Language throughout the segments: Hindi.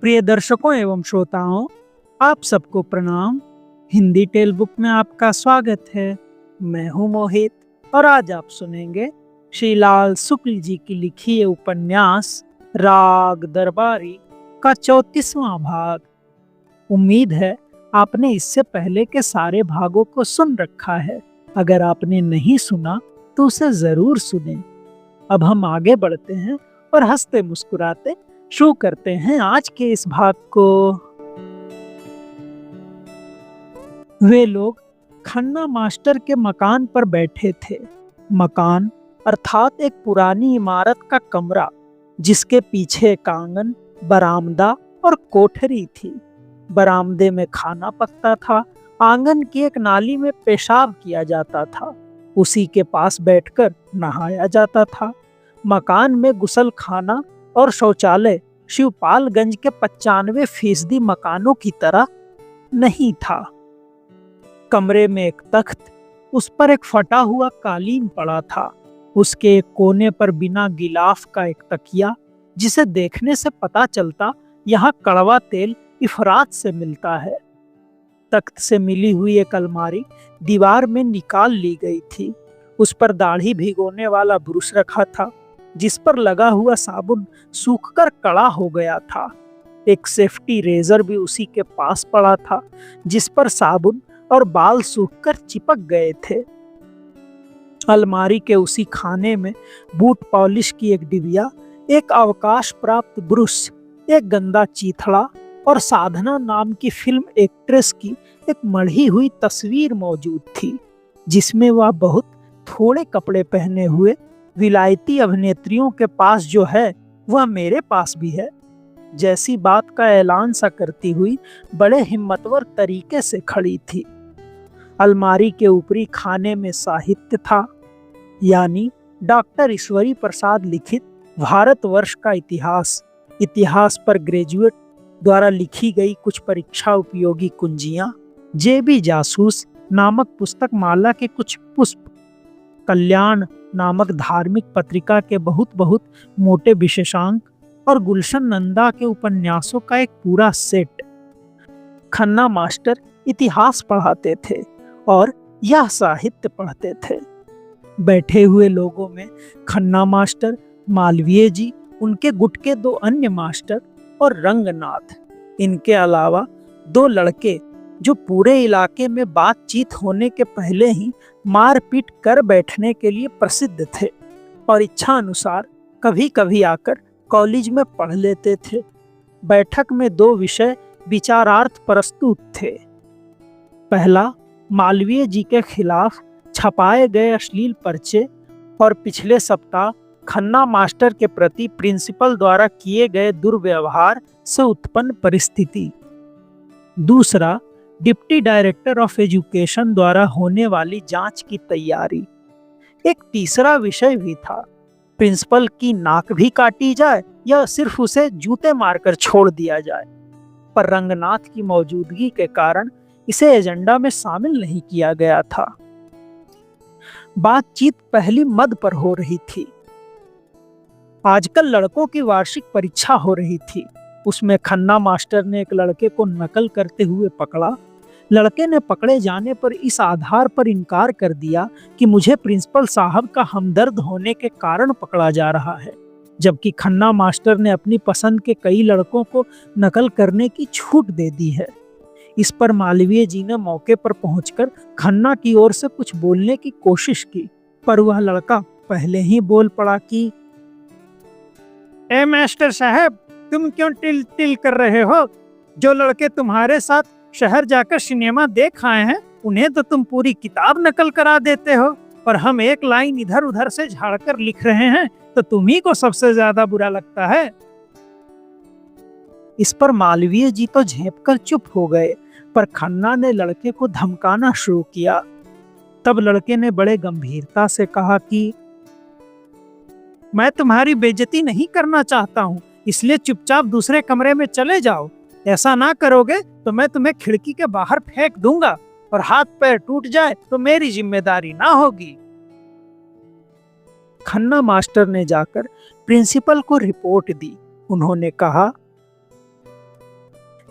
प्रिय दर्शकों एवं श्रोताओं, आप सबको प्रणाम। हिंदी टेल बुक में आपका स्वागत है। मैं हूं मोहित और आज आप सुनेंगे श्री लाल शुक्ल जी की लिखी ये उपन्यास राग दरबारी का 34वां भाग। उम्मीद है आपने इससे पहले के सारे भागों को सुन रखा है। अगर आपने नहीं सुना तो उसे जरूर सुनें। अब हम आगे बढ़ते हैं और हंसते मुस्कुराते शुरू करते हैं आज के इस भाग को। वे लोग खन्ना मास्टर के मकान पर बैठे थे। मकान अर्थात एक पुरानी इमारत का कमरा, जिसके पीछे एक आंगन, बरामदा और कोठरी थी। बरामदे में खाना पकता था। आंगन की एक नाली में पेशाब किया जाता था। उसी के पास बैठकर नहाया जाता था। मकान में गुसल खाना और शौचालय शिवपालगंज के 95% मकानों की तरह नहीं था। कमरे में एक तख्त, उस पर एक फटा हुआ कालीन पड़ा था। उसके एक कोने पर बिना गिलाफ का एक तकिया, जिसे देखने से पता चलता यहाँ कड़वा तेल इफरात से मिलता है। तख्त से मिली हुई एक अलमारी दीवार में निकाल ली गई थी। उस पर दाढ़ी भिगोने वाला ब्रश रखा था, जिस पर लगा हुआ साबुन सूखकर कड़ा हो गया था। एक सेफ्टी रेजर भी उसी के पास पड़ा था, जिस पर साबुन और बाल सूखकर चिपक गए थे। अलमारी के उसी खाने में बूट पॉलिश की एक डिबिया, एक अवकाश प्राप्त ब्रश, एक गंदा चीथड़ा और साधना नाम की फिल्म एक्ट्रेस की एक मढ़ी हुई तस्वीर मौजूद थी, जिसमें वह बहुत थोड़े कपड़े पहने हुए विलायती अभिनेत्रियों के पास जो है वह मेरे पास भी है जैसी बात का ऐलान सा करती हुई बड़े हिम्मतवर तरीके से खड़ी थी। अलमारी के ऊपरी खाने में साहित्य था, यानी डॉक्टर ईश्वरी प्रसाद लिखित भारतवर्ष का इतिहास, इतिहास पर ग्रेजुएट द्वारा लिखी गई कुछ परीक्षा उपयोगी कुंजियां, जेबी जासूस नामक पुस्तक माला के कुछ पुष्प, कल्याण नामक धार्मिक पत्रिका के बहुत मोटे विशेषांक और गुलशन नंदा के उपन्यासों का एक पूरा सेट। खन्ना मास्टर इतिहास पढ़ाते थे और यह साहित्य पढ़ते थे। बैठे हुए लोगों में खन्ना मास्टर, मालवीय जी, उनके गुट के 2 अन्य मास्टर और रंगनाथ, इनके अलावा 2 लड़के जो पूरे इलाके में बातचीत होने के पहले ही मारपीट कर बैठने के लिए प्रसिद्ध थे और इच्छा अनुसार कभी कभी आकर कॉलेज में पढ़ लेते थे। बैठक में 2 विषय विचारार्थ प्रस्तुत थे। पहला, मालवीय जी के खिलाफ छपाए गए अश्लील पर्चे और पिछले सप्ताह खन्ना मास्टर के प्रति प्रिंसिपल द्वारा किए गए दुर्व्यवहार से उत्पन्न परिस्थिति। दूसरा, डिप्टी डायरेक्टर ऑफ एजुकेशन द्वारा होने वाली जांच की तैयारी। एक तीसरा विषय भी था, प्रिंसिपल की नाक भी काटी जाए या सिर्फ उसे जूते मारकर छोड़ दिया जाए। पर रंगनाथ की मौजूदगी के कारण इसे एजेंडा में शामिल नहीं किया गया था। बातचीत पहली मद पर हो रही थी। आजकल लड़कों की वार्षिक परीक्षा हो रही थी। उसमें खन्ना मास्टर ने एक लड़के को नकल करते हुए पकड़ा। लड़के ने पकड़े जाने पर इस आधार पर इनकार कर दिया कि मुझे प्रिंसिपल साहब का हमदर्द होने के कारण पकड़ा जा रहा है, जबकि खन्ना मास्टर ने अपनी पसंद के कई लड़कों को नकल करने की छूट दे दी है। इस पर मालवीय जी ने मौके पर पहुंचकर खन्ना की ओर से कुछ बोलने की कोशिश की, पर वह लड़का पहले ही बोल पड़ा कि ए मास्टर साहब, तुम क्यों टिल टिल कर रहे हो? जो लड़के तुम्हारे साथ शहर जाकर सिनेमा देख आए हैं, उन्हें तो तुम पूरी किताब नकल करा देते हो, पर हम एक लाइन इधर उधर से झाड़कर लिख रहे हैं तो तुम्ही को सबसे ज्यादा बुरा लगता है। इस पर मालवीय जी तो झेंपकर चुप हो गए, पर खन्ना ने लड़के को धमकाना शुरू किया। तब लड़के ने बड़े गंभीरता से कहा कि मैं तुम्हारी बेइज्जती नहीं करना चाहता हूँ, इसलिए चुपचाप दूसरे कमरे में चले जाओ। ऐसा ना करोगे तो मैं तुम्हें खिड़की के बाहर फेंक दूंगा और हाथ पैर टूट जाए तो मेरी जिम्मेदारी ना होगी। खन्ना मास्टर ने जाकर प्रिंसिपल को रिपोर्ट दी। उन्होंने कहा,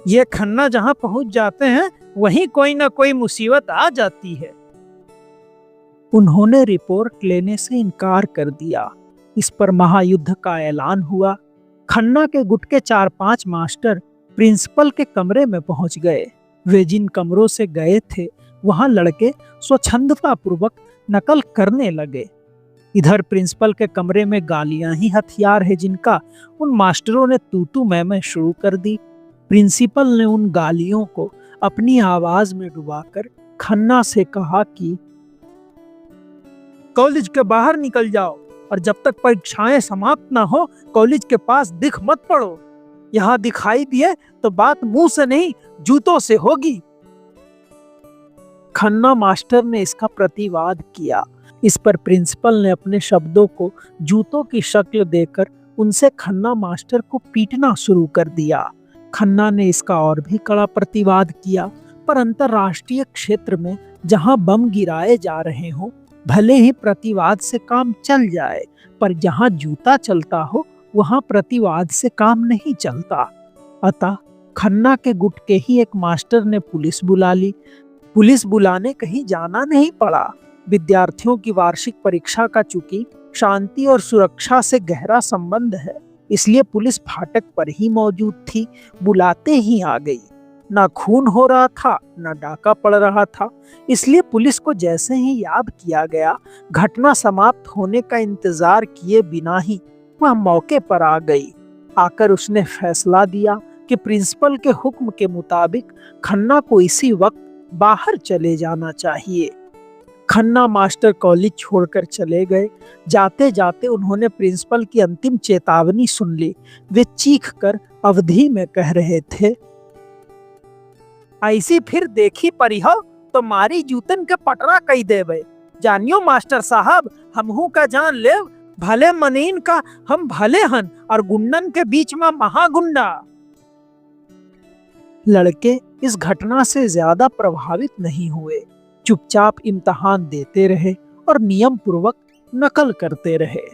ये खन्ना जहां पहुंच जाते हैं वहीं कोई ना कोई मुसीबत आ जाती है। उन्होंने रिपोर्ट लेने से इनकार कर दिया। इस पर महायुद्ध का ऐलान हुआ। खन्ना के गुट के 4-5 मास्टर प्रिंसिपल के कमरे में पहुंच गए। वे जिन कमरों से गए थे वहां लड़के स्वच्छंदता पूर्वक नकल करने लगे। इधर प्रिंसिपल के कमरे में गालियां ही हथियार है जिनका उन मास्टरों ने तू मैं शुरू कर दी। प्रिंसिपल ने उन गालियों को अपनी आवाज में डुबाकर खन्ना से कहा कि कॉलेज के बाहर निकल जाओ और जब तक परीक्षाएं समाप्त ना हो कॉलेज के पास दिख मत पड़ो। यहाँ दिखाई दिए तो बात मुंह से नहीं जूतों से होगी। खन्ना मास्टर ने इसका प्रतिवाद किया। इस पर प्रिंसिपल ने अपने शब्दों को जूतों की शक्ल देकर उनसे खन्ना मास्टर को पीटना शुरू कर दिया। खन्ना ने इसका और भी कड़ा प्रतिवाद किया, पर अंतर्राष्ट्रीय क्षेत्र में जहां बम गिराए जा रहे हो भले ही प्रतिवाद से काम चल जाए, पर जहां जूता चलता हो वहां प्रतिवाद से काम नहीं चलता। अतः खन्ना के गुट के ही एक मास्टर ने पुलिस बुला ली। पुलिस बुलाने कहीं जाना नहीं पड़ा। विद्यार्थियों की वार्षिक परीक्षा का चूंकि शांति और सुरक्षा से गहरा संबंध है, इसलिए पुलिस फाटक पर ही मौजूद थी। बुलाते ही आ गई। ना खून हो रहा था, ना डाका पड़ रहा था, इसलिए पुलिस को जैसे ही याद किया गया, घटना समाप्त होने का इंतजार किए बिना ही वह मौके पर आ गई। आकर उसने फैसला दिया कि प्रिंसिपल के हुक्म के मुताबिक खन्ना को इसी वक्त बाहर चले जाना चाहिए। खन्ना मास्टर कॉलेज छोड़कर चले गए। जाते जाते उन्होंने प्रिंसिपल की अंतिम चेतावनी सुन ली। वे चीख कर अवधि में कह रहे थे, ऐसी फिर देखी परी हो तो मारी जूतन के पटरा कही देवे। जानियो मास्टर साहब, हमहू का जान ले, भले मनीन का हम भले हन और गुंडन के बीच में महागुंडा। लड़के इस घटना से ज्यादा प्रभावित नहीं हुए। चुपचाप इम्तिहान देते रहे और नियम पूर्वक नकल करते रहे।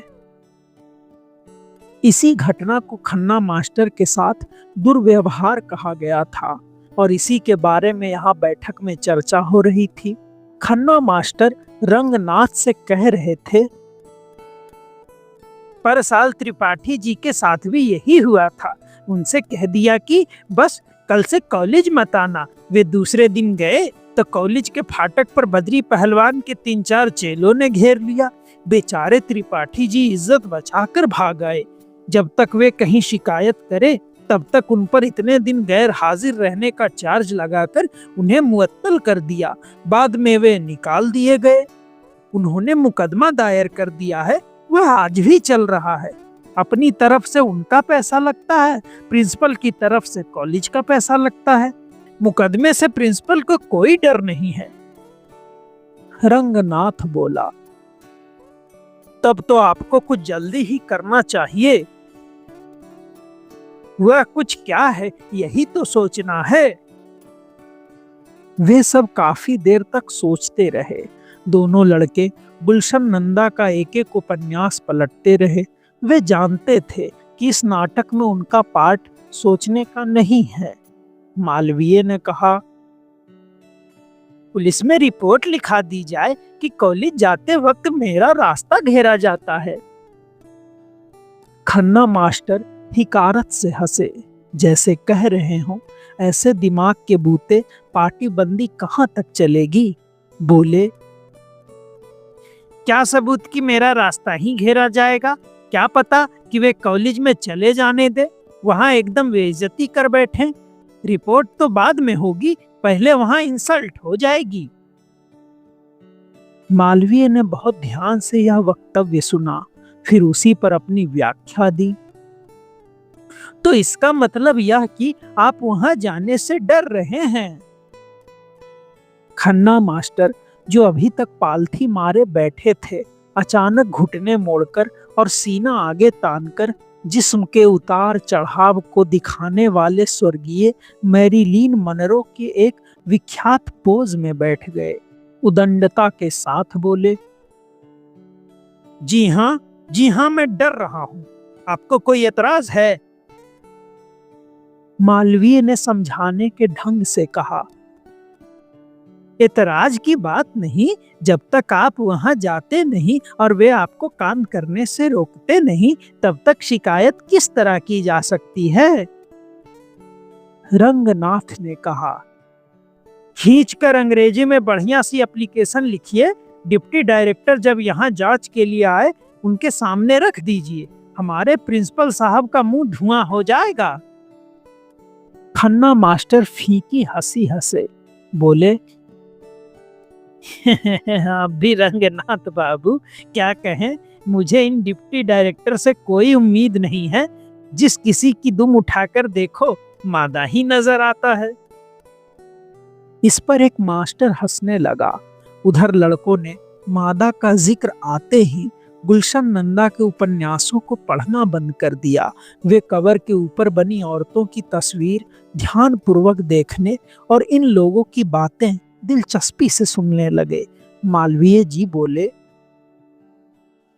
इसी घटना को खन्ना मास्टर के साथ दुर्व्यवहार कहा गया था और इसी के बारे में यहाँ बैठक में चर्चा हो रही थी। खन्ना मास्टर रंगनाथ से कह रहे थे, पर साल त्रिपाठी जी के साथ भी यही हुआ था। उनसे कह दिया कि बस कल से कॉलेज मत आना। वे दूसरे दिन गए तो कॉलेज के फाटक पर बद्री पहलवान के 3-4 चेलों ने घेर लिया। बेचारे त्रिपाठी जी इज्जत बचाकर भाग आए। जब तक वे कहीं शिकायत करे तब तक उन पर इतने दिन गैर हाजिर रहने का चार्ज लगाकर उन्हें मुअत्तल कर दिया। बाद में वे निकाल दिए गए। उन्होंने मुकदमा दायर कर दिया है, वह आज भी चल रहा है। अपनी तरफ से उनका पैसा लगता है, प्रिंसिपल की तरफ से कॉलेज का पैसा लगता है। मुकदमे से प्रिंसिपल को कोई डर नहीं है। रंगनाथ बोला, तब तो आपको कुछ जल्दी ही करना चाहिए। वह कुछ क्या है, यही तो सोचना है। वे सब काफी देर तक सोचते रहे। दोनों लड़के गुलशन नंदा का एक एक उपन्यास पलटते रहे। वे जानते थे कि इस नाटक में उनका पार्ट सोचने का नहीं है। मालवीय ने कहा, पुलिस में रिपोर्ट लिखा दी जाए कि कॉलेज जाते वक्त मेरा रास्ता घेरा जाता है। खन्ना मास्टर हिकारत से हंसे, जैसे कह रहे हों, ऐसे दिमाग के बूते पार्टी बंदी कहां तक चलेगी। बोले, क्या सबूत कि मेरा रास्ता ही घेरा जाएगा? क्या पता कि वे कॉलेज में चले जाने दे, वहां एकदम बेइज्जती कर बैठे। रिपोर्ट तो बाद में होगी, पहले वहां इंसल्ट हो जाएगी। मालवीय ने बहुत ध्यान से यह वक्तव्य सुना, फिर उसी पर अपनी व्याख्या दी। तो इसका मतलब यह कि आप वहां जाने से डर रहे हैं। खन्ना मास्टर, जो अभी तक पालथी मारे बैठे थे, अचानक घुटने मोड़कर और सीना आगे तानकर जिस्म के उतार चढ़ाव को दिखाने वाले स्वर्गीय मैरिलीन मनरो के एक विख्यात पोज में बैठ गए। उदंडता के साथ बोले, जी हाँ, मैं डर रहा हूं। आपको कोई एतराज है? मालवीय ने समझाने के ढंग से कहा। एतराज की बात नहीं, जब तक आप वहां जाते नहीं और वे आपको काम करने से रोकते नहीं, तब तक शिकायत किस तरह की जा सकती है? रंगनाथ ने कहा। खींचकर अंग्रेजी में बढ़िया सी एप्लीकेशन लिखिए, डिप्टी डायरेक्टर जब यहाँ जांच के लिए आए उनके सामने रख दीजिए, हमारे प्रिंसिपल साहब का मुंह धुआं हो जाएगा। खन्ना मास्टर फीकी हंसी हंसे, बोले, आप भी रंगनाथ बाबू क्या कहें, मुझे इन डिप्टी डायरेक्टर से कोई उम्मीद नहीं है। जिस किसी की दुम उठाकर देखो मादा ही नजर आता है। इस पर एक मास्टर हंसने लगा। उधर लड़कों ने मादा का जिक्र आते ही गुलशन नंदा के उपन्यासों को पढ़ना बंद कर दिया। वे कवर के ऊपर बनी औरतों की तस्वीर ध्यानपूर्वक देखने और इन लोगों की बातें दिलचस्पी से सुनने लगे। मालवीय जी बोले,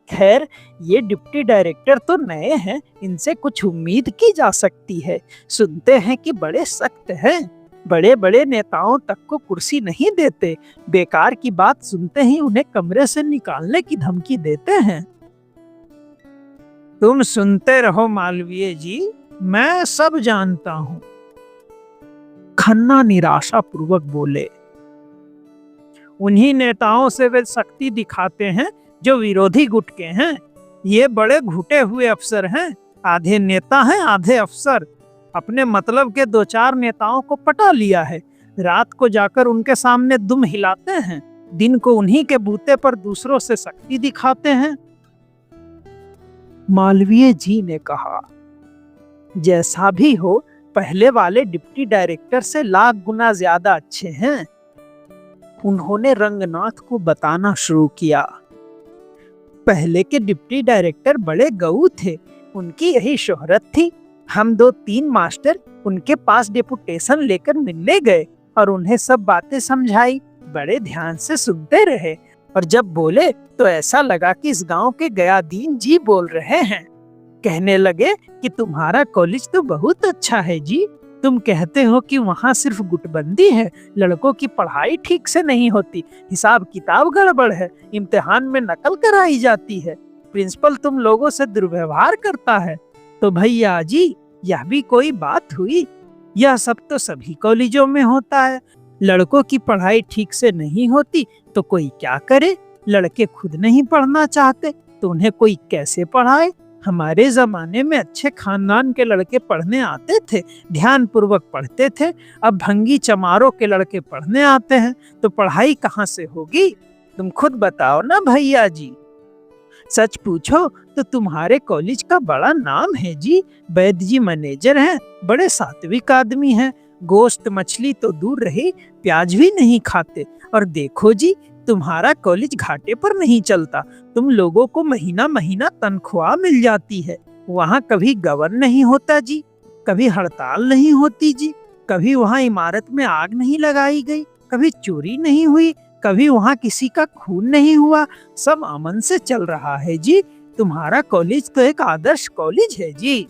खैर ये डिप्टी डायरेक्टर तो नए हैं, इनसे कुछ उम्मीद की जा सकती है। सुनते हैं कि बड़े सख्त हैं, बड़े बड़े नेताओं तक को कुर्सी नहीं देते, बेकार की बात सुनते ही उन्हें कमरे से निकालने की धमकी देते हैं। तुम सुनते रहो मालवीय जी, मैं सब जानता हूं। खन्ना निराशापूर्वक बोले, उन्हीं नेताओं से वे शक्ति दिखाते हैं जो विरोधी गुट के हैं। ये बड़े घुटे हुए अफसर हैं, आधे नेता हैं आधे अफसर। अपने मतलब के 2-4 नेताओं को पटा लिया है, रात को जाकर उनके सामने दुम हिलाते हैं, दिन को उन्हीं के बूते पर दूसरों से शक्ति दिखाते हैं। मालवीय जी ने कहा, जैसा भी हो, पहले वाले डिप्टी डायरेक्टर से लाख गुना ज्यादा अच्छे हैं। उन्होंने रंगनाथ को बताना शुरू किया। पहले के डिप्टी डायरेक्टर बड़े गऊ थे, उनकी यही शोहरत थी। हम 2-3 मास्टर उनके पास डेपुटेशन लेकर मिलने गए और उन्हें सब बातें समझाई। बड़े ध्यान से सुनते रहे और जब बोले तो ऐसा लगा कि इस गांव के गयादीन जी बोल रहे हैं। कहने लगे कि तुम्हारा कॉलेज तो बहुत अच्छा है जी, तुम कहते हो कि वहाँ सिर्फ गुटबंदी है, लड़कों की पढ़ाई ठीक से नहीं होती, हिसाब किताब गड़बड़ है, इम्तिहान में नकल कराई जाती है, प्रिंसिपल तुम लोगों से दुर्व्यवहार करता है। तो भैया जी, यह भी कोई बात हुई? यह सब तो सभी कॉलेजों में होता है। लड़कों की पढ़ाई ठीक से नहीं होती तो कोई क्या करे? लड़के खुद नहीं पढ़ना चाहते तो उन्हें कोई कैसे पढ़ाए? हमारे जमाने में अच्छे खानदान के लड़के पढ़ने आते थे, ध्यान पूर्वक पढ़ते थे। अब भंगी चमारों के लड़के पढ़ने आते हैं तो पढ़ाई कहाँ से होगी? तुम खुद बताओ ना भैया जी। सच पूछो तो तुम्हारे कॉलेज का बड़ा नाम है जी। वैद्य जी मैनेजर हैं, बड़े सात्विक आदमी हैं, गोश्त मछली तो दूर रही, प्याज भी नहीं खाते। और देखो जी, तुम्हारा कॉलेज घाटे पर नहीं चलता, तुम लोगों को महीना महीना तनख्वाह मिल जाती है। वहाँ कभी गबन नहीं होता जी, कभी हड़ताल नहीं होती जी, कभी वहाँ इमारत में आग नहीं लगाई गई, कभी चोरी नहीं हुई, कभी वहाँ किसी का खून नहीं हुआ, सब अमन से चल रहा है जी। तुम्हारा कॉलेज तो एक आदर्श कॉलेज है जी।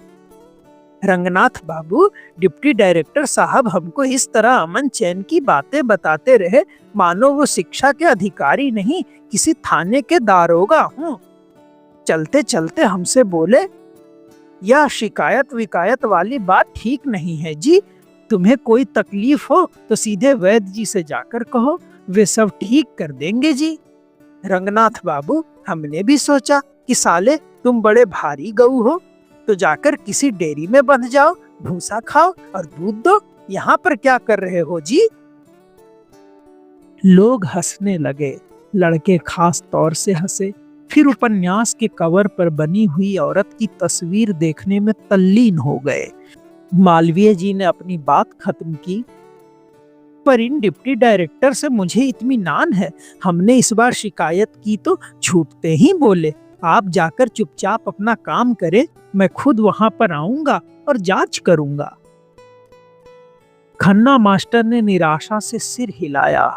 रंगनाथ बाबू, डिप्टी डायरेक्टर साहब हमको इस तरह अमन चैन की बातें बताते रहे मानो वो शिक्षा के अधिकारी नहीं, किसी थाने के दारोगा हूँ। चलते चलते हमसे बोले, यह शिकायत विकायत वाली बात ठीक नहीं है जी, तुम्हें कोई तकलीफ हो तो सीधे वैद्य जी से जाकर कहो, वे सब ठीक कर देंगे जी। रंगनाथ बाबू, हमने भी सोचा कि साले तुम बड़े भारी गऊ हो तो जाकर किसी डेयरी में बंध जाओ, भूसा खाओ और दूध दो, यहाँ पर क्या कर रहे हो जी? लोग हंसने लगे, लड़के खास तौर से हंसे। फिर उपन्यास के कवर पर बनी हुई औरत की तस्वीर देखने में तल्लीन हो गए। मालवीय जी ने अपनी बात खत्म की, पर इन डिप्टी डायरेक्टर से मुझे इत्मीनान है, हमने इस बार शिकायत की तो छूटते ही बोले, आप जाकर चुपचाप अपना काम करें, मैं खुद वहां पर आऊंगा और जांच करूंगा। खन्ना मास्टर ने निराशा से सिर हिलाया।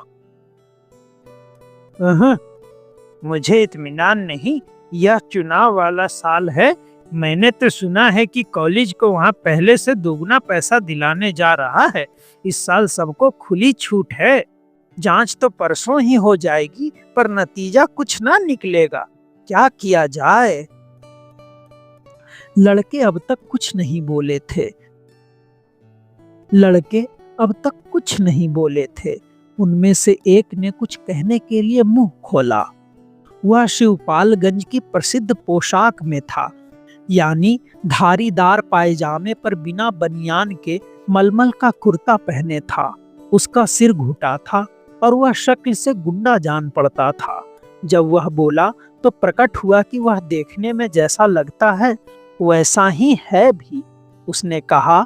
मुझे इत्मीनान नहीं, यह चुनाव वाला साल है, मैंने तो सुना है कि कॉलेज को वहाँ पहले से दोगुना पैसा दिलाने जा रहा है। इस साल सबको खुली छूट है। जांच तो परसों ही हो जाएगी, पर नतीजा कुछ ना निकलेगा। क्या किया जाए? लड़के अब तक कुछ नहीं बोले थे। उनमें से एक ने कुछ कहने के लिए मुंह खोला। वह शिवपालगंज की प्रसिद्ध पोशाक में था, यानी धारीदार पायजामे पर बिना बनियान के मलमल का कुर्ता पहने था। उसका सिर घुटा था और वह शक्ल से गुंडा जान पड़ता था। जब वह बोला तो प्रकट हुआ कि वह देखने में जैसा लगता है वैसा ही है भी। उसने कहा,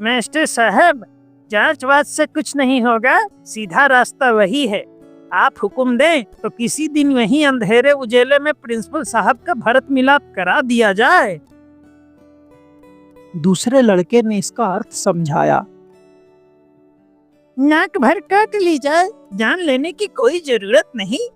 मास्टर साहब, जांच वाच से कुछ नहीं होगा, सीधा रास्ता वही है। आप हुक्म दें तो किसी दिन वहीं अंधेरे उजेले में प्रिंसिपल साहब का भरत मिलाप करा दिया जाए। दूसरे लड़के ने इसका अर्थ समझाया। नाक भर काट ली जाए, जान लेने की कोई जरूरत नहीं।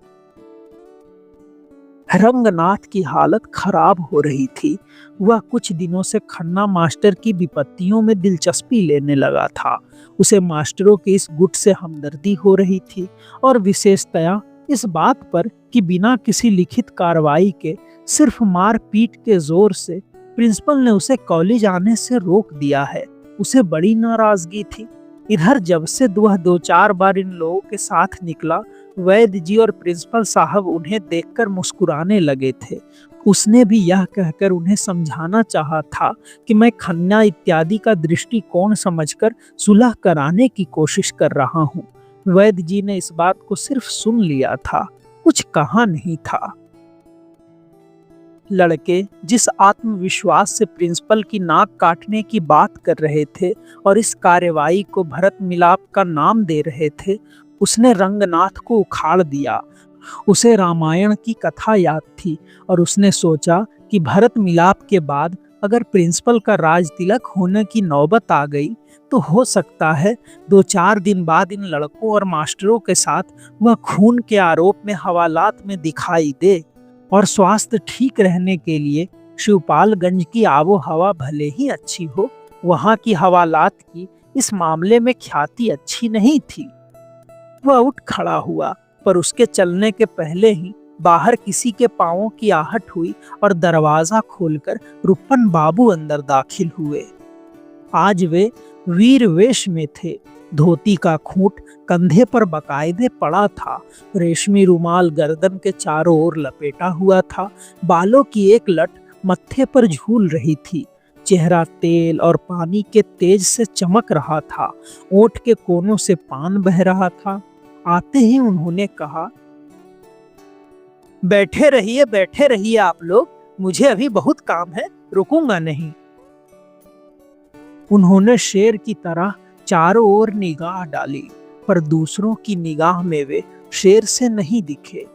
रंगनाथ की हालत खराब हो रही थी। वह कुछ दिनों से खन्ना मास्टर की विपत्तियों में दिलचस्पी लेने लगा था। उसे मास्टरों के इस गुट से हमदर्दी हो रही थी, और विशेषतया इस बात पर कि बिना किसी लिखित कार्रवाई के सिर्फ मार पीट के जोर से प्रिंसिपल ने उसे कॉलेज आने से रोक दिया है, उसे बड़ी नाराजगी थी। इधर जब से वह 2-4 बार इन लोगों के साथ निकला, वैद्य जी और प्रिंसिपल साहब उन्हें देखकर मुस्कुराने लगे थे। उसने भी यह कहकर उन्हें समझाना चाहा था कि मैं खन्ना इत्यादि का दृष्टिकोण समझकर सुलह कराने की कोशिश कर रहा हूँ। वैद्य जी ने इस बात को सिर्फ सुन लिया था, कुछ कहा नहीं था। लड़के जिस आत्मविश्वास से प्रिंसिपल की नाक काटने की बात कर रहे थे और इस कार्रवाई को भरत मिलाप का नाम दे रहे थे, उसने रंगनाथ को उखाड़ दिया। उसे रामायण की कथा याद थी और उसने सोचा कि भरत मिलाप के बाद अगर प्रिंसिपल का राज तिलक होने की नौबत आ गई तो हो सकता है 2-4 दिन बाद इन लड़कों और मास्टरों के साथ वह खून के आरोप में हवालात में दिखाई दे। और स्वास्थ्य ठीक रहने के लिए शिवपालगंज की आबो हवा भले ही अच्छी हो, वहां की हवालात की इस मामले में ख्याति अच्छी नहीं थी। वह उठ खड़ा हुआ, पर उसके चलने के पहले ही बाहर किसी के पांवों की आहट हुई और दरवाजा खोलकर रुपन बाबू अंदर दाखिल हुए। आज वे वीर वेश में थे। धोती का खूंट कंधे पर बकायदे पड़ा था। रेशमी रुमाल गर्दन के चारों ओर लपेटा हुआ था। बालों की एक लट मत्थे पर झूल रही थी। चेहरा तेल और पानी के तेज से चमक रहा था। ओठ के कोनों से पान बह रहा था। आते ही उन्होंने कहा, बैठे रहिए आप लोग, मुझे अभी बहुत काम है, रुकूंगा नहीं। उन्होंने शेर की तरह चारों ओर निगाह डाली, पर दूसरों की निगाह में वे शेर से नहीं दिखे।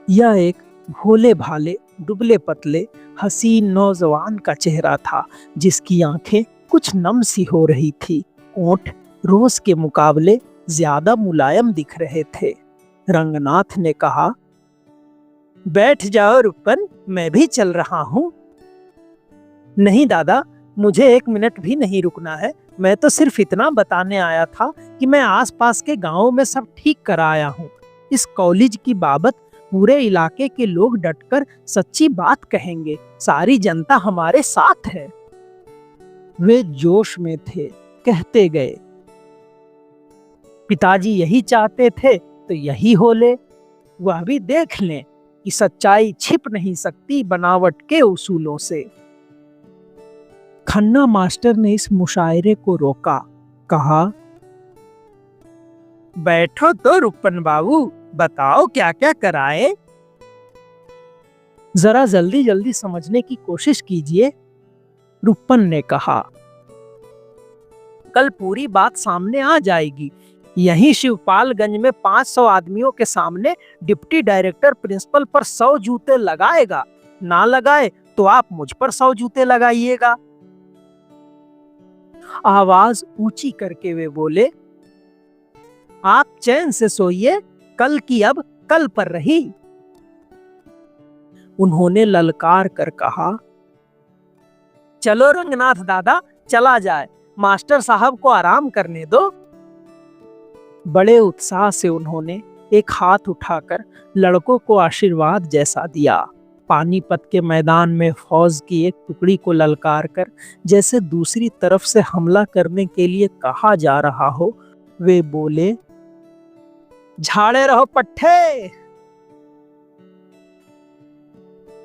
यह एक भोले भाले, दुबले पतले, हसीन नौजवान का चेहरा था, जिसकी आंखें कुछ नम सी हो रही थी। ओठ रोज के मुकाबले ज्यादा मुलायम दिख रहे थे। रंगनाथ ने कहा, बैठ जाओ रुपन, मैं भी चल रहा हूँ। नहीं दादा, मुझे 1 मिनट भी नहीं रुकना है। मैं तो सिर्फ इतना बताने आया था कि मैं आसपास के गांवों में सब ठीक कराया हूँ। इस कॉलेज की बाबत पूरे इलाके के लोग डटकर सच्ची बात कहेंगे। सारी जनता हमारे साथ है। वे जोश में थे, कहते गए, पिताजी यही चाहते थे तो यही हो ले। वह भी देख लें कि सच्चाई छिप नहीं सकती बनावट के उसूलों से। खन्ना मास्टर ने इस मुशायरे को रोका, कहा, बैठो तो रुपन बाबू, बताओ क्या क्या कराए। जरा जल्दी जल्दी समझने की कोशिश कीजिए, रुपन ने कहा। कल पूरी बात सामने आ जाएगी। यहीं शिवपालगंज में 500 आदमियों के सामने डिप्टी डायरेक्टर प्रिंसिपल पर 100 जूते लगाएगा। ना लगाए तो आप मुझ पर 100 जूते लगाइएगा। आवाज ऊंची करके वे बोले, आप चैन से सोइए, कल की अब कल पर रही। उन्होंने ललकार कर कहा, चलो रंगनाथ दादा, चला जाए, मास्टर साहब को आराम करने दो। बड़े उत्साह से उन्होंने एक हाथ उठाकर लड़कों को आशीर्वाद जैसा दिया। पानीपत के मैदान में फौज की एक टुकड़ी को ललकार कर जैसे दूसरी तरफ से हमला करने के लिए कहा जा रहा हो, वे बोले, झाड़े रहो पट्टे।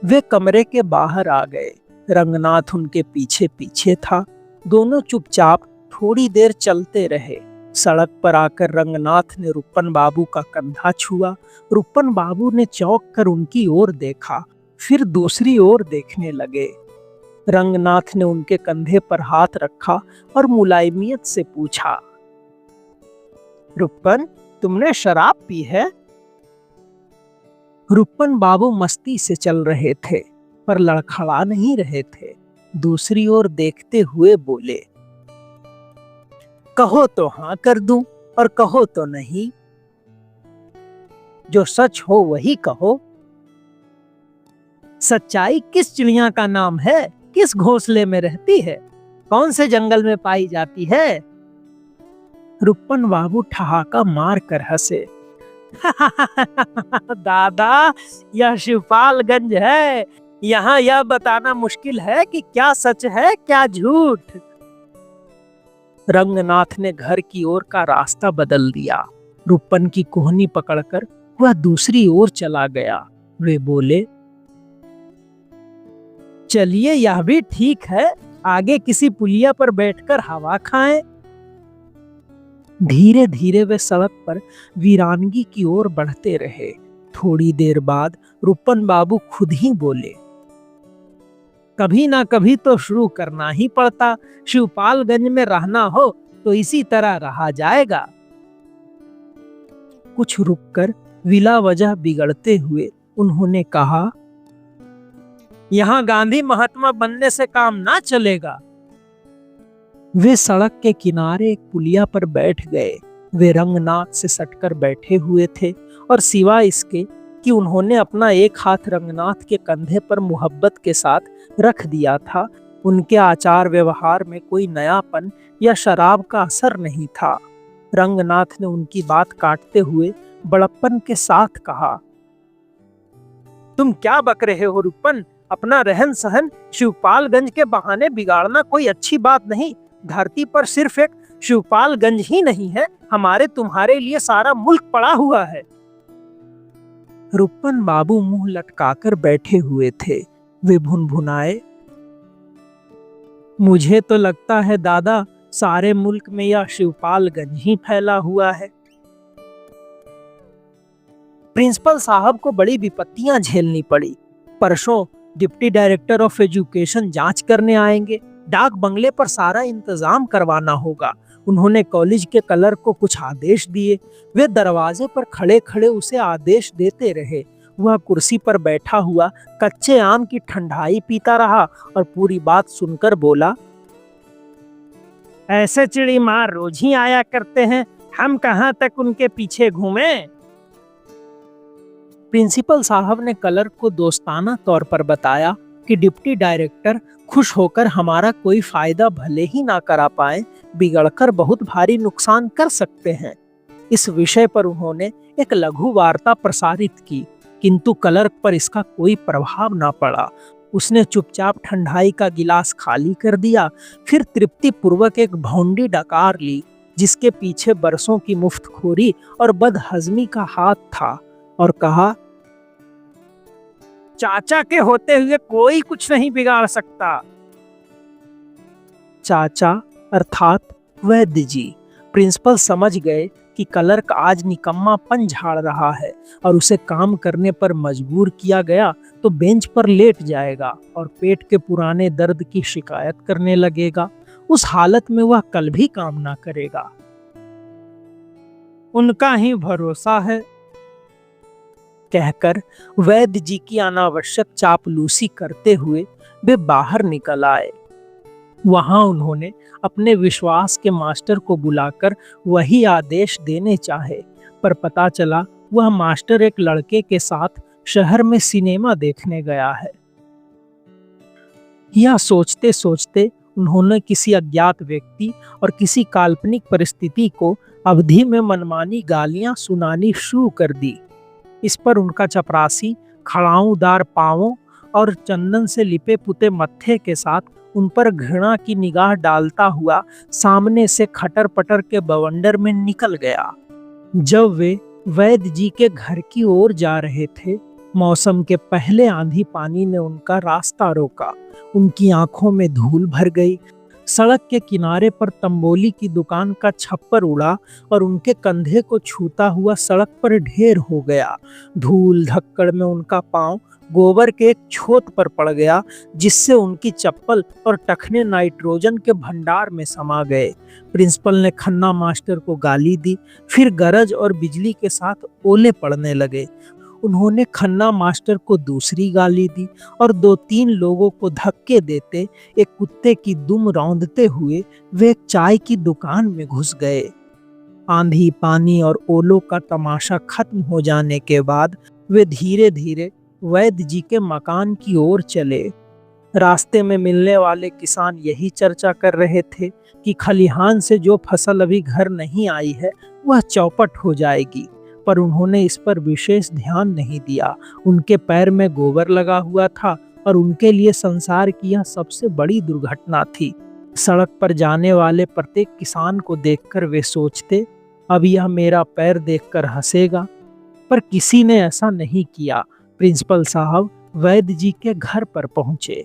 वे कमरे के बाहर आ गए। रंगनाथ उनके पीछे पीछे था। दोनों चुपचाप थोड़ी देर चलते रहे। सड़क पर आकर रंगनाथ ने रुपन बाबू का कंधा छुआ। रुपन बाबू ने चौंक कर उनकी ओर देखा, फिर दूसरी ओर देखने लगे। रंगनाथ ने उनके कंधे पर हाथ रखा और मुलायमियत से पूछा, रुपन, तुमने शराब पी है? रुपन बाबू मस्ती से चल रहे थे, पर लड़खड़ा नहीं रहे थे। दूसरी ओर देखते हुए बोले, कहो तो हां कर दूं और कहो तो नहीं। जो सच हो वही कहो। सच्चाई किस चिड़िया का नाम है? किस घोंसले में रहती है? कौन से जंगल में पाई जाती है? रुपन बाबू ठहाका मार कर हंसे। दादा, यह शिवपालगंज है। यहाँ यह बताना मुश्किल है कि क्या सच है क्या झूठ। रंगनाथ ने घर की ओर का रास्ता बदल दिया। रुपन की कोहनी पकड़कर वह दूसरी ओर चला गया। वे बोले, चलिए, यह भी ठीक है, आगे किसी पुलिया पर बैठकर हवा खाएं। धीरे धीरे वे सड़क पर वीरानगी की ओर बढ़ते रहे। थोड़ी देर बाद रुपन बाबू खुद ही बोले, कभी ना कभी तो शुरू करना ही पड़ता। शिवपालगंज में रहना हो तो इसी तरह रहा जाएगा। कुछ रुककर विला वजह बिगड़ते हुए उन्होंने कहा, यहां गांधी महात्मा बनने से काम ना चलेगा। वे सड़क के किनारे एक पुलिया पर बैठ गए। वे रंगनाथ से सटकर बैठे हुए थे और सिवाय इसके कि उन्होंने अपना एक हाथ रंगनाथ के कंधे पर मोहब्बत के साथ रख दिया था, उनके आचार व्यवहार में कोई नयापन या शराब का असर नहीं था। रंगनाथ ने उनकी बात काटते हुए बड़प्पन के साथ कहा, तुम क्या बक रहे हो रुपन? अपना रहन सहन शिवपालगंज के बहाने बिगाड़ना कोई अच्छी बात नहीं। धरती पर सिर्फ एक शिवपालगंज ही नहीं है, हमारे तुम्हारे लिए सारा मुल्क पड़ा हुआ है। रुपन बाबू मुंह लटकाकर बैठे हुए थे। वे भुनभुनाए, मुझे तो लगता है दादा, सारे मुल्क में यह शिवपालगंज ही फैला हुआ है। प्रिंसिपल साहब को बड़ी विपत्तियां झेलनी पड़ी। परसों डिप्टी डायरेक्टर ऑफ एजुकेशन जांच करने आएंगे। डाक बंगले पर सारा इंतजाम करवाना होगा। उन्होंने कॉलेज के क्लर्क को कुछ आदेश दिए। वे दरवाजे पर खड़े खड़े उसे आदेश देते रहे। वह कुर्सी पर बैठा हुआ कच्चे आम की ठंडाई पीता रहा और पूरी बात सुनकर बोला, ऐसे चिड़ी मार रोज ही आया करते हैं, हम कहां तक उनके पीछे घूमें। प्रिंसिपल साहब ने क्लर्क को दोस्ताना तौर पर बताया कि डिप्टी डायरेक्टर खुश होकर हमारा कोई फायदा भले ही ना करा पाए, बिगड़कर बहुत भारी नुकसान कर सकते हैं। इस विषय पर उन्होंने एक लघु वार्ता प्रसारित की, किंतु क्लर्क पर इसका कोई प्रभाव ना पड़ा। उसने चुपचाप ठंडाई का गिलास खाली कर दिया, फिर तृप्ति पूर्वक एक भौंडी डकार ली जिसके पीछे बरसों की मुफ्तखोरी और बदहजमी का हाथ था, और कहा, चाचा के होते हुए कोई कुछ नहीं बिगाड़ सकता। चाचा अर्थात वैद्य जी। प्रिंसिपल समझ गए कि क्लर्क आज निकम्मापन झाड़ रहा है और उसे काम करने पर मजबूर किया गया तो बेंच पर लेट जाएगा और पेट के पुराने दर्द की शिकायत करने लगेगा। उस हालत में वह कल भी काम ना करेगा। उनका ही भरोसा है, कहकर वैद्य जी की अनावश्यक चापलूसी करते हुए वे बाहर निकल आए। वहां उन्होंने अपने विश्वास के मास्टर को बुलाकर वही आदेश देने चाहे, पर पता चला वह मास्टर एक लड़के के साथ शहर में सिनेमा देखने गया है। यह सोचते सोचते उन्होंने किसी अज्ञात व्यक्ति और किसी काल्पनिक परिस्थिति को अवधि में मनमानी गालियां सुनानी शुरू कर दी। इस पर उनका चपरासी खड़ाऊंदार पांवों और चंदन से लिपे पुते मत्थे के साथ उन पर घृणा की निगाह डालता हुआ सामने से खटर पटर के बवंडर में निकल गया। जब वे वैद्य जी के घर की ओर जा रहे थे, मौसम के पहले आंधी पानी ने उनका रास्ता रोका। उनकी आंखों में धूल भर गई। सड़क के किनारे पर तंबोली की दुकान का छप्पर उड़ा और उनके कंधे को छूता हुआ सड़क पर ढेर हो गया। धूल धक्कड़ में उनका पांव गोबर के एक छोत पर पड़ गया, जिससे उनकी चप्पल और टखने नाइट्रोजन के भंडार में समा गए। प्रिंसिपल ने खन्ना मास्टर को गाली दी। फिर गरज और बिजली के साथ ओले पड़ने लगे। उन्होंने खन्ना मास्टर को दूसरी गाली दी और 2-3 लोगों को धक्के देते एक कुत्ते की दुम रौंदते हुए वे एक चाय की दुकान में घुस गए। आंधी पानी और ओलों का तमाशा खत्म हो जाने के बाद वे धीरे धीरे वैद्य जी के मकान की ओर चले। रास्ते में मिलने वाले किसान यही चर्चा कर रहे थे कि खलिहान से जो फसल अभी घर नहीं आई है वह चौपट हो जाएगी, पर उन्होंने इस पर विशेष ध्यान नहीं दिया। उनके पैर में गोबर लगा हुआ था और उनके लिए संसार की यह सबसे बड़ी दुर्घटना थी। सड़क पर जाने वाले प्रत्येक किसान को देखकर वे सोचते, अब यह मेरा पैर देखकर हंसेगा, पर किसी ने ऐसा नहीं किया। प्रिंसिपल साहब वैद्य जी के घर पर पहुंचे।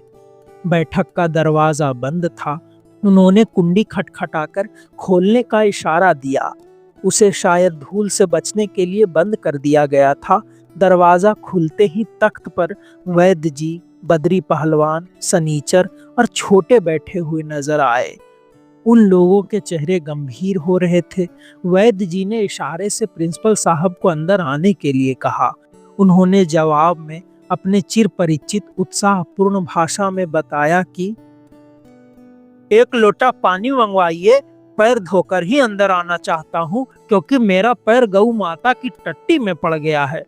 बैठक का दरवाजा बंद था। उन्होंने कुंडी खटखटाकर खोलने का इशारा दिया। उसे शायद धूल से बचने के लिए बंद कर दिया गया था। दरवाजा खुलते ही तख्त पर वैद्य जी, बद्री पहलवान, सनीचर और छोटे बैठे हुए नजर आए। उन लोगों के चेहरे गंभीर हो रहे थे। वैद्य जी ने इशारे से प्रिंसिपल साहब को अंदर आने के लिए कहा। उन्होंने जवाब में अपने चिर परिचित उत्साहपूर्ण भाषा में बताया कि एक लोटा पानी मंगवाइए, पैर धोकर ही अंदर आना चाहता हूं क्योंकि मेरा पैर गऊ माता की टट्टी में पड़ गया है।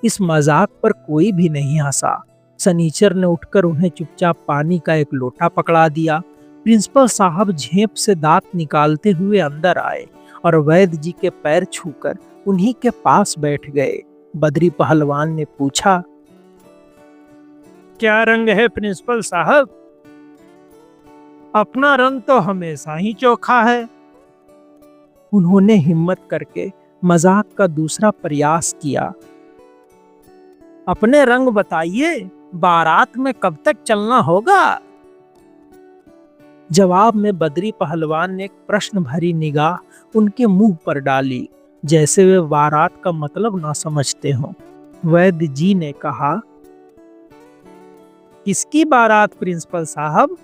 इस मजाक पर कोई भी नहीं हंसा। सनीचर ने उठकर उन्हें चुपचाप पानी का एक लोटा पकड़ा दिया। प्रिंसिपल साहब झेप से दांत निकालते हुए अंदर आए और वैद्य जी के पैर छूकर उन्हीं के पास बैठ गए। बद्री पहलवान ने पूछा, क्या रंग है प्रिंसिपल साहब? अपना रंग तो हमेशा ही चोखा है। उन्होंने हिम्मत करके मजाक का दूसरा प्रयास किया। अपने रंग बताइए, बारात में कब तक चलना होगा? जवाब में बद्री पहलवान ने एक प्रश्न भरी निगाह उनके मुंह पर डाली, जैसे वे बारात का मतलब ना समझते हों। वैद्य जी ने कहा, किसकी बारात प्रिंसिपल साहब?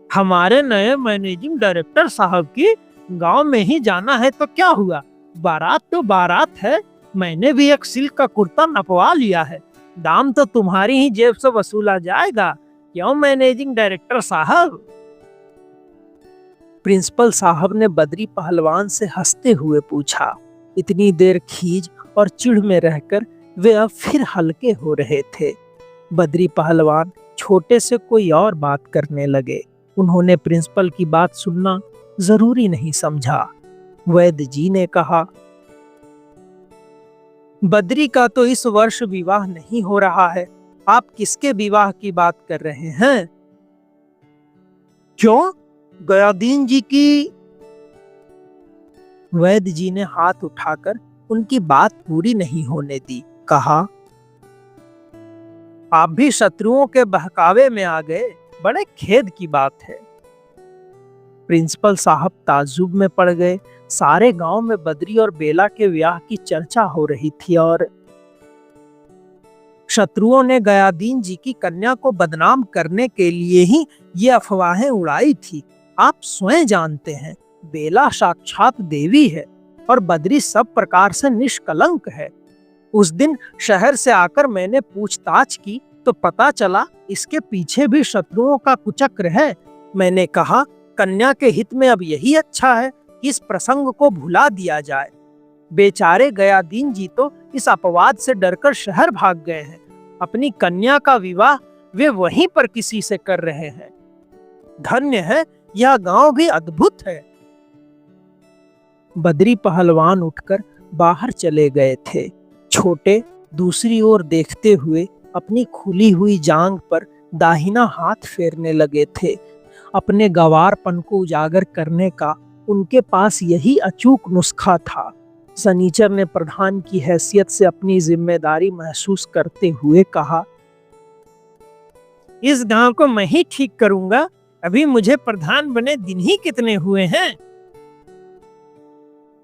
हमारे नए मैनेजिंग डायरेक्टर साहब की। गांव में ही जाना है तो क्या हुआ, बारात तो बारात है। मैंने भी एक सिल्क का कुर्ता नपवा लिया है। दाम तो तुम्हारी ही जेब से वसूला जाएगा, क्यों मैनेजिंग डायरेक्टर साहब? प्रिंसिपल साहब ने बद्री पहलवान से हंसते हुए पूछा। इतनी देर खीज और चिढ़ में रहकर वे अब फिर हल्के हो रहे थे। बद्री पहलवान छोटे से कोई और बात करने लगे। उन्होंने प्रिंसिपल की बात सुनना जरूरी नहीं समझा। वैद्य जी ने कहा, बद्री का तो इस वर्ष विवाह नहीं हो रहा है। आप किसके विवाह की बात कर रहे हैं? क्यों, गयादीन जी की? वैद्य जी ने हाथ उठाकर उनकी बात पूरी नहीं होने दी। कहा, आप भी शत्रुओं के बहकावे में आ गए, बड़े खेद की बात है। प्रिंसिपल साहब ताज्जुब में पड़ गए। सारे गांव में बद्री और बेला के ब्याह की चर्चा हो रही थी और शत्रुओं ने गयादीन जी की कन्या को बदनाम करने के लिए ही ये अफवाहें उड़ाई थी। आप स्वयं जानते हैं, बेला साक्षात देवी है और बद्री सब प्रकार से निष्कलंक है। उस दिन शहर से आकर मैंने पूछताछ की तो पता चला इसके पीछे भी शत्रुओं का कुचक्र है। मैंने कहा, कन्या के हित में अब यही अच्छा है कि इस प्रसंग को भुला दिया जाए। बेचारे गयादीन जी तो इस अपवाद से डरकर शहर भाग गए हैं। अपनी कन्या का विवाह वे वहीं पर किसी से कर रहे हैं। धन्य है, यह गांव भी अद्भुत है। बद्री पहलवान उठकर बाहर चले गए थे। छोटे दूसरी ओर देखते हुए अपनी खुली हुई जांघ पर दाहिना हाथ फेरने लगे थे। अपने गंवारपन को उजागर करने का उनके पास यही अचूक नुस्खा था। सनीचर ने प्रधान की हैसियत से अपनी जिम्मेदारी महसूस करते हुए कहा, इस गांव को मैं ही ठीक करूंगा। अभी मुझे प्रधान बने दिन ही कितने हुए हैं।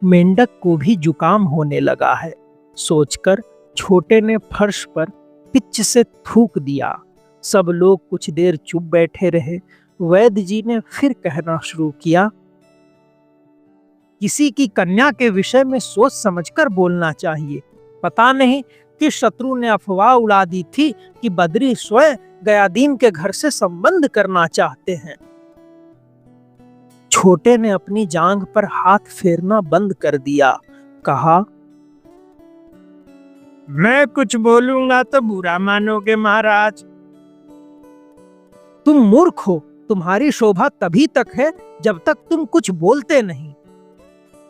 मेंढक को भी जुकाम होने लगा है, सोचकर छोटे ने फर्श पर पिच से थूक दिया। सब लोग कुछ देर चुप बैठे रहे। वैद्य जी ने फिर कहना शुरू किया, किसी की कन्या के विषय में सोच समझकर बोलना चाहिए। पता नहीं कि शत्रु ने अफवाह उड़ा दी थी कि बद्री स्वयं गयादीन के घर से संबंध करना चाहते हैं। छोटे ने अपनी जांघ पर हाथ फेरना बंद कर दिया। कहा, मैं कुछ बोलूंगा तो बुरा मानोगे महाराज। तुम मूर्ख हो। तुम्हारी शोभा तभी तक है जब तक तुम कुछ बोलते नहीं।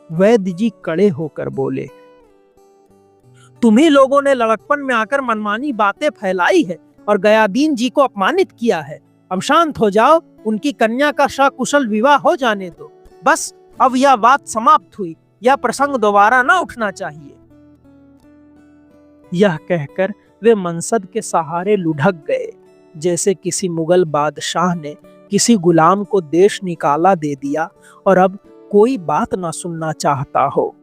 वैद्य जी कड़े होकर बोले, तुम्ही लोगों ने लड़कपन में आकर मनमानी बातें फैलाई है और गयादीन जी को अपमानित किया है। अब शांत हो जाओ, उनकी कन्या का सकुशल विवाह हो जाने दो। बस अब यह बात समाप्त हुई। यह प्रसंग दोबारा ना उठना चाहिए। यह कहकर वे मनसद के सहारे लुढ़क गए, जैसे किसी मुगल बादशाह ने किसी गुलाम को देश निकाला दे दिया और अब कोई बात ना सुनना चाहता हो।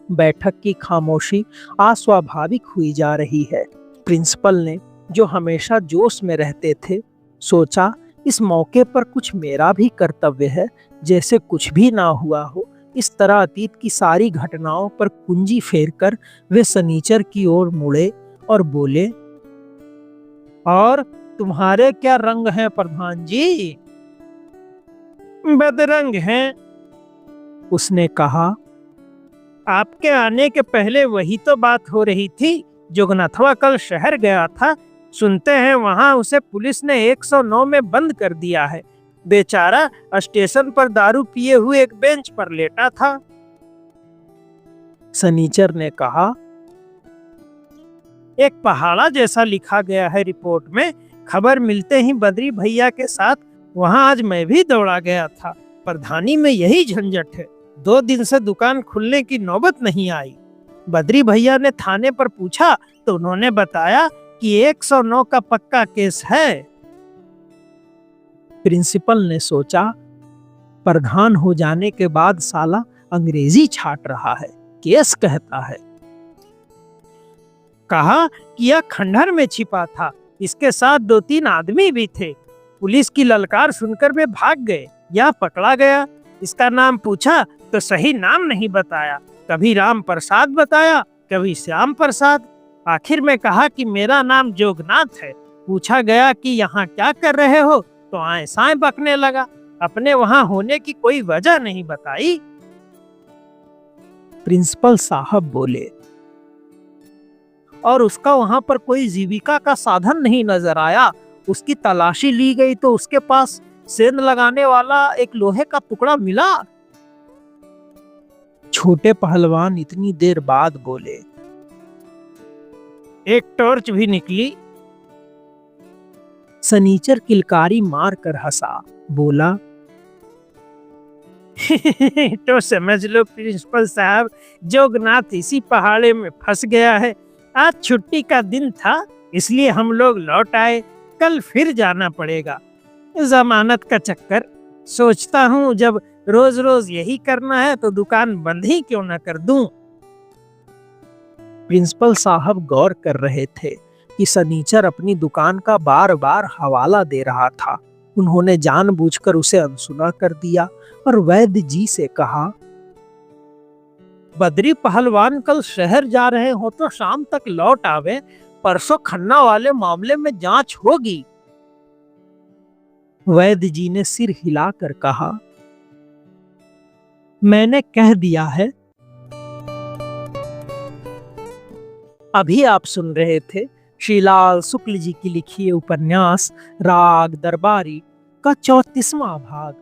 बैठक की खामोशी अस्वाभाविक हुई जा रही है। प्रिंसिपल ने, जो हमेशा जोश में रहते थे, सोचा इस मौके पर कुछ मेरा भी कर्तव्य है। जैसे कुछ भी ना हुआ हो, इस तरह अतीत की सारी घटनाओं पर कुंजी फेरकर वे सनीचर की ओर मुड़े और बोले, और तुम्हारे क्या रंग हैं प्रधान जी? बदरंग हैं। उसने कहा, आपके आने के पहले वही तो बात हो रही थी। जोगनाथवा कल शहर गया था। सुनते हैं वहां उसे पुलिस ने 109 में बंद कर दिया है। बेचारा स्टेशन पर दारू पिए हुए एक बेंच पर लेटा था। सनीचर ने कहा, एक पहाड़ा जैसा लिखा गया है रिपोर्ट में। खबर मिलते ही बद्री भैया के साथ वहां आज मैं भी दौड़ा गया था। प्रधानी में यही झंझट है। 2 दिन से दुकान खुलने की नौबत नहीं आई। बद्री भैया ने थाने पर पूछा तो उन्होंने बताया कि 109 का पक्का केस है। प्रिंसिपल ने सोचा, प्रधान हो जाने के बाद साला अंग्रेजी छाट रहा है, केस कहता है। कहा कि यह खंडहर में छिपा था। इसके साथ 2-3 आदमी भी थे। पुलिस की ललकार सुनकर वे भाग गए। यह पकड़ा गया। इसका नाम पूछा तो सही नाम नहीं बताया। कभी राम प्रसाद बताया, कभी श्याम प्रसाद। आखिर में कहा कि मेरा नाम जोगनाथ है। पूछा गया कि यहाँ क्या कर रहे हो तो आए साए बकने लगा। अपने वहां होने की कोई वजह नहीं बताई। प्रिंसिपल साहब बोले, और उसका वहां पर कोई जीविका का साधन नहीं नजर आया। उसकी तलाशी ली गई तो उसके पास सेंध लगाने वाला एक लोहे का टुकड़ा मिला। छोटे पहलवान इतनी देर बाद बोले, एक टॉर्च भी निकली। सनीचर किलकारी मार कर हंसा, बोला, तो समझ लो प्रिंसिपल साहब, जोगनाथ इसी पहाड़े में फंस गया है। आज छुट्टी का दिन था, इसलिए हम लोग लौट आए। कल फिर जाना पड़ेगा। जमानत का चक्कर। सोचता हूँ जब रोज रोज यही करना है तो दुकान बंद ही क्यों न कर दूं। प्रिंसिपल साहब गौर कर रहे थे कि सनीचर अपनी दुकान का बार बार हवाला दे रहा था। उन्होंने जानबूझकर उसे अनसुना कर दिया और वैद्य जी से कहा, बद्री पहलवान कल शहर जा रहे हो तो शाम तक लौट आवे। परसों खन्ना वाले मामले में जांच होगी। वैद्य जी ने सिर हिलाकर कहा, मैंने कह दिया है। अभी आप सुन रहे थे श्रीलाल शुक्ल जी की लिखी उपन्यास राग दरबारी का 34वां भाग।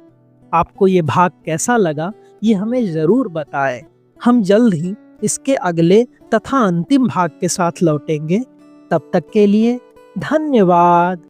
आपको ये भाग कैसा लगा ये हमें जरूर बताएं। हम जल्द ही इसके अगले तथा अंतिम भाग के साथ लौटेंगे। तब तक के लिए धन्यवाद।